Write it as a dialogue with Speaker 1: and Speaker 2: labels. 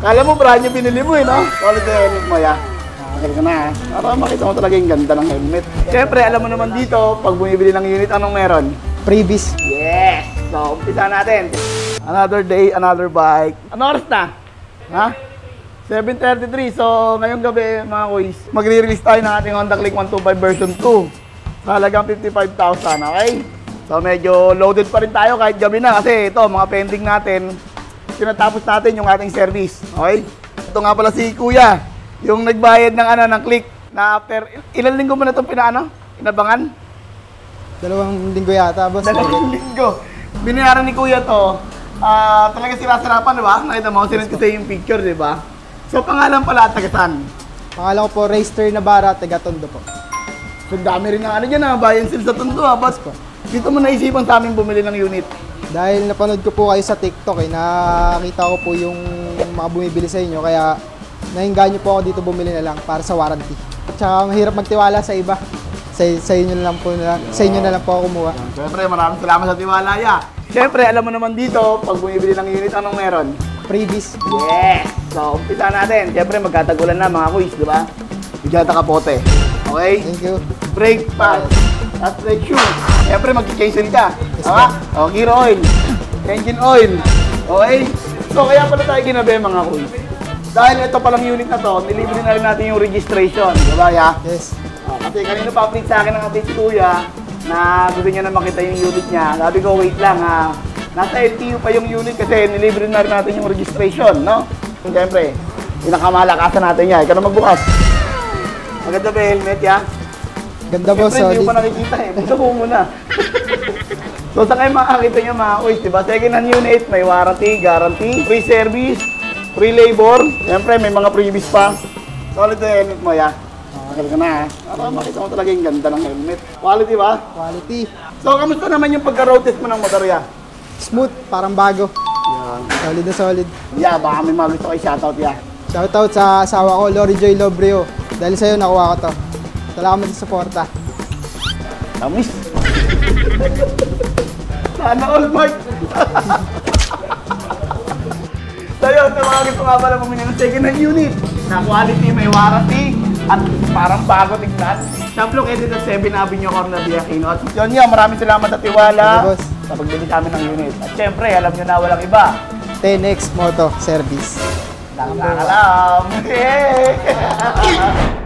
Speaker 1: Kala mo brand new binili mo eh, no? Solid na helmet mo, ya. Nakakal ka na ha. Para makita mo talaga yung ganda ng helmet. Siyempre, alam mo naman dito, pag bumibili ng unit, anong meron?
Speaker 2: Freebies.
Speaker 1: Yes! So, umpisa natin. Another day, another bike. Ano oras na? Ha? 7:33. So, ngayong gabi, mga kuys, magre-release tayo ng ating Honda Click 125 version 2. Halagang 55,000, okay? So, medyo loaded pa rin tayo kahit gabi na kasi ito, mga pending natin, tinatapos natin yung ating service, okay? Ito nga pala si Kuya, yung nagbayad ng ng Click na after, ilang linggo mo na itong inabangan?
Speaker 2: 2 linggo yata, boss.
Speaker 1: 2 linggo. Binayaran ni Kuya to, talaga sira-sirapan, di ba? Nakita mo, sinend ko sa'yo yung picture, di ba? So, pangalan pala at tagasan?
Speaker 2: Pangalan ko po, Racer Navara, taga Tondo po.
Speaker 1: So, dami rin ng dyan buy and sell sa Tondo Boss po. Dito mo naisipan sa amin bumili ng unit?
Speaker 2: Dahil napanood ko po kayo sa TikTok nakita ko po yung mga bumibili sa inyo, kaya nainganyo po ako dito bumili na lang para sa warranty. Tsaka mahirap magtiwala sa iba. Sa inyo na lang po ako kumuha.
Speaker 1: Siyempre, maraming salamat sa tiwala, ya. Siyempre, alam mo naman dito, pag bumibili ng unit, anong meron?
Speaker 2: Freebies.
Speaker 1: Yes! So, umpisa natin. Siyempre, magkatagulan na mga kuys, di ba? Bigyan kapote. Okay?
Speaker 2: Thank you.
Speaker 1: Brake pad. At brake shoe. Siyempre, mag-change ka.
Speaker 2: Yes,
Speaker 1: Tama? O, gear oil. Engine oil. Okay? So, kaya pala tayo ginabi mga kuys. Dahil ito palang unit na to, nilibre na rin natin yung registration. Di ba, ya?
Speaker 2: Yes.
Speaker 1: Kasi kanina pa-update sa akin ng update si Kuya na gusto niya na makita yung unit niya. Sabi ko, wait lang ha. Nasa LTU pa yung unit kasi nilibre na rin natin yung registration, no? Siyempre, pinakamalakasan natin yan. Ikaw na magbukas. Maganda ba helmet, ya?
Speaker 2: Ganda po,
Speaker 1: Siyempre, hindi
Speaker 2: solid.
Speaker 1: mo pa nakikita eh. Buka mo muna. So, sa kayo makakita niya mga kuys, diba? Second hand unit, may warranty, guarantee, free service, free labor. Siyempre, may mga freebies pa. Solid na helmet mo, ya. Nakakal ka na ha. Para makita mo talaga yung ganda ng helmet. Quality ba?
Speaker 2: Quality.
Speaker 1: So, kamusta naman yung pagka-road test mo ng motor, ya?
Speaker 2: Smooth, parang bago.
Speaker 1: Yan.
Speaker 2: Solid na solid.
Speaker 1: Ya, baka may mga gusto kayo shoutout, ya.
Speaker 2: Shoutout sa asawa ko, Lori Joy Lobrio. Dahil sa'yo nakuha ko to. Salamat sa suporta.
Speaker 1: Tamis. Sana all, Mark. So yun, sa mga gusto nga pala bumili ng second hand unit na quality, may warranty, at parang bago tignan. Shop located at 7 Avenue, Corner de Aquino. At yun yan, maraming salamat sa tiwala sa pagbili sa amin ng unit. At syempre, alam nyo na walang iba.
Speaker 2: 10X Moto Service.
Speaker 1: Nakakalam. Yay!